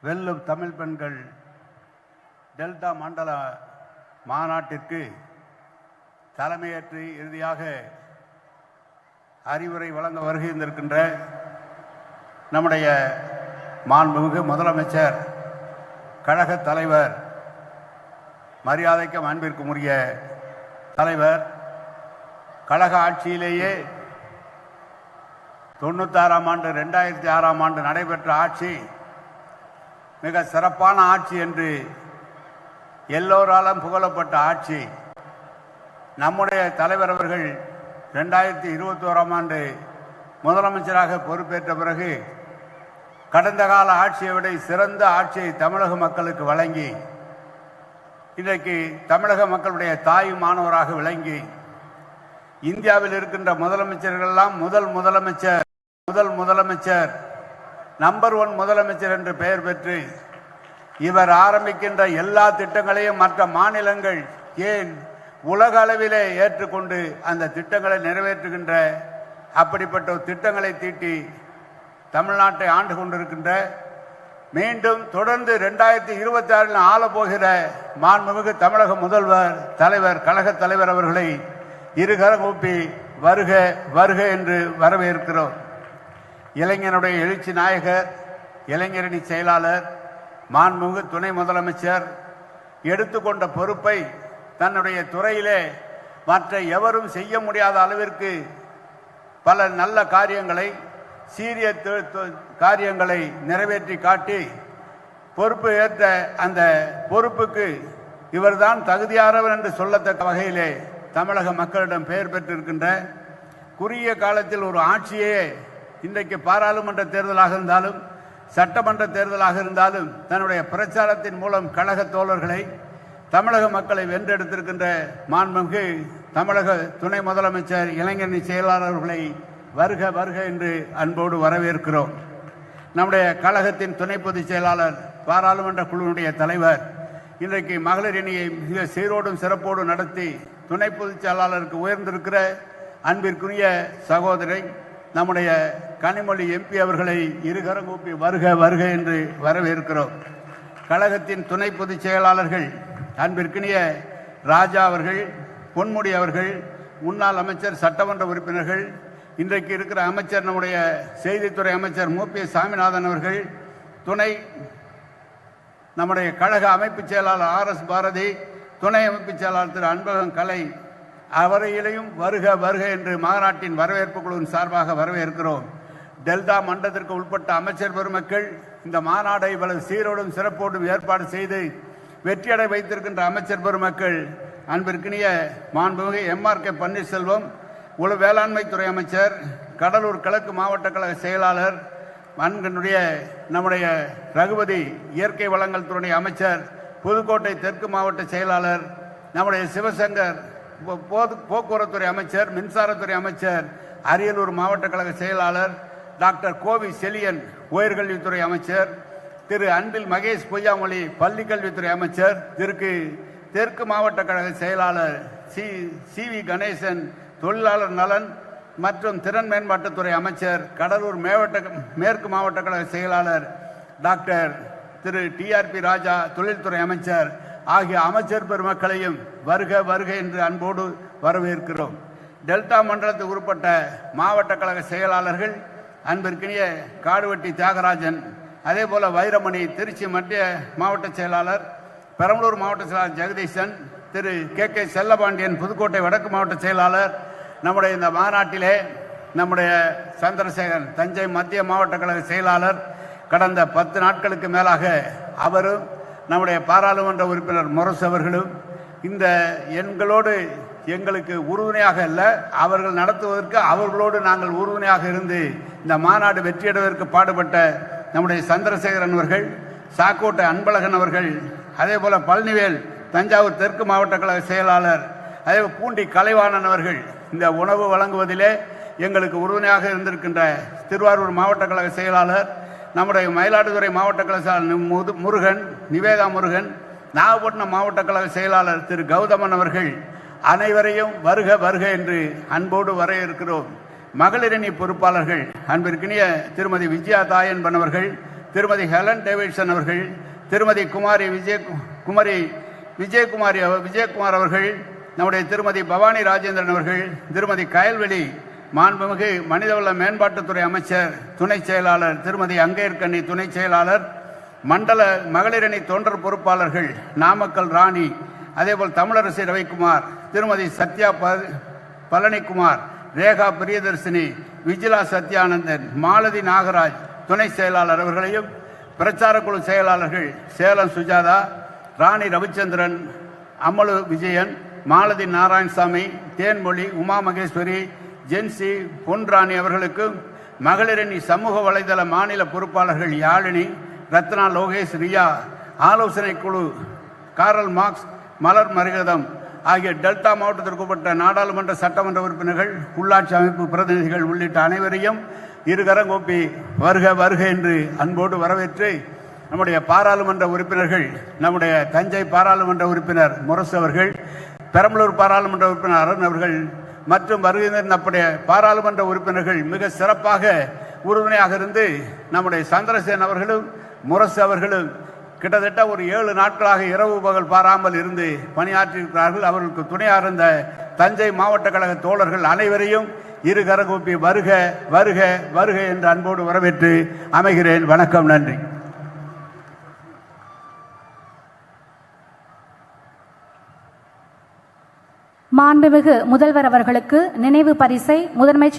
வெல்லும் தமிழ் பெண்கள் டெல்டா மண்டல மாநாட்டிற்கு தலைமையேற்று இறுதியாக அறிவுரை வழங்க வருகின்றிருக்கின்ற நம்முடைய மாண்புமிகு முதலமைச்சர், கழக தலைவர், மரியாதைக்கும் அன்பிற்கும் உரிய தலைவர், கழக ஆட்சியிலேயே 96ஆம் ஆண்டு 2006ஆம் ஆண்டு நடைபெற்ற ஆட்சி மிக சிறப்பான ஆட்சி என்று எல்லோராலும் புகழப்பட்ட ஆட்சி. நம்முடைய தலைவர் அவர்கள் 2021ஆம் ஆண்டு முதலமைச்சராக பொறுப்பேற்ற பிறகு கடந்த கால ஆட்சியை விட சிறந்த ஆட்சியை தமிழக மக்களுக்கு வழங்கி இன்றைக்கு தமிழக மக்களுடைய தாய் மாணவராக விளங்கி இந்தியாவில் இருக்கின்ற முதலமைச்சர்கள் எல்லாம் முதல் முதலமைச்சர் நம்பர் 1 முதலமைச்சர் என்று பெயர் பெற்று இவர் ஆரம்பிக்கின்ற எல்லா திட்டங்களையும் மற்ற மாநிலங்கள் ஏன் உலக அளவிலே ஏற்றுக்கொண்டு அந்த திட்டங்களை நிறைவேற்றுகின்ற அப்படிப்பட்ட திட்டங்களை தீட்டி தமிழ்நாட்டை ஆண்டு கொண்டிருக்கின்ற, மீண்டும் தொடர்ந்து 2026 ஆளப்போகிற மாண்புமிகு தமிழக முதல்வர், தலைவர், கழக தலைவர் அவர்களை இருகரம் கூப்பி வருக வருக என்று வரவேற்கிறோம். இளைஞனுடைய எழுச்சி நாயகர், இளைஞரணி செயலாளர், மாண்புமிகு துணை முதலமைச்சர் எடுத்துக்கொண்ட பொறுப்பை தன்னுடைய துறையிலே மற்ற எவரும் செய்ய முடியாத அளவிற்கு பல நல்ல காரியங்களை, சீரிய காரியங்களை நிறைவேற்றி காட்டி பொறுப்பு ஏற்ற அந்த பொறுப்புக்கு இவர்தான் தகுதியானவர் என்று சொல்லத்தக்க வகையிலே தமிழக மக்களிடம் பெயர் பெற்றிருக்கின்ற, குறுகிய காலத்தில் ஒரு ஆட்சியே இன்றைக்கு பாராளுமன்ற தேர்தலாக இருந்தாலும் சட்டமன்ற தேர்தலாக இருந்தாலும் தன்னுடைய பிரச்சாரத்தின் மூலம் கழக தோழர்களை, தமிழக மக்களை வென்றெடுத்திருக்கின்ற மாண்புமிகு தமிழக துணை முதலமைச்சர், இளைஞரணி செயலாளர்களை வருக வருக என்று அன்போடு வரவேற்கிறோம். நம்முடைய கழகத்தின் துணை பொதுச் செயலாளர், பாராளுமன்ற குழுவினுடைய தலைவர் இன்றைக்கு மகளிர் அணியை மிக சீரோடும் சிறப்போடு நடத்தி துணை பொதுச் செயலாளருக்கு உயர்ந்திருக்கிற அன்பிற்குரிய சகோதரி நம்முடைய கனிமொழி எம்பி அவர்களை இருகரம் கூப்பி வருக வருக என்று வரவேற்கிறோம். கழகத்தின் துணை பொதுச் செயலாளர்கள் அன்பிற்குரிய ராஜா அவர்கள், பொன்முடி அவர்கள், முன்னாள் அமைச்சர், சட்டமன்ற உறுப்பினர்கள், இன்றைக்கு இருக்கிற அமைச்சர் நம்முடைய செய்தித்துறை அமைச்சர் மூப்பி சாமிநாதன் அவர்கள், துணை நம்முடைய கழக அமைப்பு செயலாளர் RS பாரதி, துணை அமைப்பு செயலாளர் திரு அன்பகம் கலை அவரையிலையும் வருக வருக என்று மாநாட்டின் வரவேற்பு குழுவின் சார்பாக வரவேற்கிறோம். டெல்டா மண்டலத்திற்கு உட்பட்ட அமைச்சர் பெருமக்கள், இந்த மாநாடை இவ்வளவு சீரோடும் சிறப்போடும் ஏற்பாடு செய்து வெற்றியடை வைத்திருக்கின்ற அமைச்சர் பெருமக்கள், அன்பிற்கினிய மாண்புமிகு MRK பன்னீர்செல்வம் வேளாண்மைத்துறை அமைச்சர், கடலூர் கிழக்கு மாவட்ட கழக செயலாளர், அன்பினுடைய நம்முடைய ரகுபதி இயற்கை வளங்கள் துறை அமைச்சர், புதுக்கோட்டை தெற்கு மாவட்ட செயலாளர், நம்முடைய சிவசங்கர் போக்குவரத்துறை அமைச்சர், மின்சாரத்துறை அமைச்சர், அரியலூர் மாவட்ட கழக செயலாளர், டாக்டர் கோவி செலியன் உயர்கல்வித்துறை அமைச்சர், திரு அன்பில் மகேஷ் பொய்யாமொழி பள்ளிக்கல்வித்துறை அமைச்சர், தெற்கு மாவட்ட கழக செயலாளர் CV கணேசன் தொழிலாளர் நலன் மற்றும் திறன் மேம்பாட்டுத்துறை அமைச்சர், கடலூர் மேற்கு மாவட்ட கழக செயலாளர் டாக்டர் திரு TRP ராஜா தொழில்துறை அமைச்சர் ஆகிய அமைச்சர் பெருமக்களையும் வருக வருக என்று அன்போடு வரவேற்கிறோம். டெல்டா மண்டலத்துக்கு உட்பட்ட மாவட்ட கழக செயலாளர்கள் அன்பிற்கினிய காடுவெட்டி தியாகராஜன், அதே போல வைரமணி திருச்சி மத்திய மாவட்ட செயலாளர், பெரம்பலூர் மாவட்ட செயலாளர் ஜெகதீசன், திரு KK செல்லபாண்டியன் புதுக்கோட்டை வடக்கு மாவட்ட செயலாளர், நம்முடைய இந்த மாநாட்டிலே நம்முடைய சந்திரசேகர் தஞ்சை மத்திய மாவட்ட கழக செயலாளர், கடந்த 10 நாட்களுக்கு மேலாக அவரும் நம்முடைய பாராளுமன்ற உறுப்பினர் முரசு அவர்களும் இந்த எண்களோடு எங்களுக்கு உறுதுணையாக அல்ல, அவர்கள் நடத்துவதற்கு அவர்களோடு நாங்கள் உறுதுணையாக இருந்து இந்த மாநாடு வெற்றியடைவதற்கு பாடுபட்ட நம்முடைய சந்திரசேகரன் அவர்கள், சாக்கோட்டை அன்பழகன் அவர்கள், அதே போல பழனிவேல் தஞ்சாவூர் தெற்கு மாவட்ட கழக செயலாளர், அதே பூண்டி கலைவாணன் அவர்கள் இந்த உணவு வழங்குவதிலே எங்களுக்கு உறுதுணையாக இருந்திருக்கின்ற திருவாரூர் மாவட்ட கழக செயலாளர், நம்முடைய மயிலாடுதுறை மாவட்ட கழக செயலாளர் முருகன், நிவேதா முருகன், நாகப்பட்டினம் மாவட்ட கழக செயலாளர் திரு கௌதமன் அவர்கள் அனைவரையும் வருக வருக என்று அன்போடு வரவேற்கிறோம். மகளிரணி பொறுப்பாளர்கள் அன்பிற்கினிய திருமதி விஜயா தாயன்பன் அவர்கள், திருமதி ஹெலன் டேவிட்சன் அவர்கள், திருமதி விஜயகுமார் அவர்கள், நம்முடைய திருமதி பவானி ராஜேந்திரன் அவர்கள், திருமதி கயல்வெளி மாண்புமிகு மனிதவள மேம்பாட்டுத்துறை அமைச்சர் துணை செயலாளர் திருமதி அங்கேற்கண்ணி துணை செயலாளர், மண்டல மகளிரணி தொண்டர் பொறுப்பாளர்கள் நாமக்கல் ராணி, அதேபோல் தமிழரசி ரவிக்குமார், திருமதி சத்யா பழனிக்குமார், ரேகா பிரியதர்சினி, விஜிலா சத்யானந்தன், மாலதி நாகராஜ் துணை செயலாளர் அவர்களையும், பிரச்சார குழு செயலாளர்கள் சேலம் சுஜாதா, ராணி ரவிச்சந்திரன், அமலு விஜயன், மாலதி நாராயணசாமி, தேன்மொழி, உமா மகேஸ்வரி, ஜென்சி, பொன்ராணி அவர்களுக்கும், மகளிரணி சமூக வலைதள மாநில பொறுப்பாளர்கள் யாழினி, ரத்னா, லோகேஷ், ரியா, ஆலோசனை குழு காரல் மார்க்ஸ், மலர் மரகதம் ஆகிய டெல்டா மாவட்டத்திற்கு உட்பட்ட நாடாளுமன்ற சட்டமன்ற உறுப்பினர்கள், உள்ளாட்சி அமைப்பு பிரதிநிதிகள் உள்ளிட்ட அனைவரையும் இருகரங்கூப்பி வருக வருக என்று அன்போடு வரவேற்று, நம்முடைய பாராளுமன்ற உறுப்பினர்கள், நம்முடைய தஞ்சை பாராளுமன்ற உறுப்பினர் முரசு அவர்கள், பெரம்பலூர் பாராளுமன்ற உறுப்பினர் அருண் அவர்கள் மற்றும் வருகின்ற நம்முடைய பாராளுமன்ற உறுப்பினர்கள் மிக சிறப்பாக உறுதுணையாக இருந்து நம்முடைய சந்திரசேன் அவர்களும் முரசு அவர்களும் கிட்டத்தட்ட ஒரு 7 நாட்களாக இரவு பகல் பாராமல் இருந்து பணியாற்றியிருக்கிறார்கள். அவர்களுக்கு துணையாக இருந்த தஞ்சை மாவட்ட கழக தோழர்கள் அனைவரையும் இரு கரங்கூப்பி வருக வருக வருக என்று அன்போடு வரவேற்று அமைகிறேன். வணக்கம், நன்றி. மாண்புமிகு முதல்வர் அவர்களுக்கு நினைவு பரிசை முதன்மை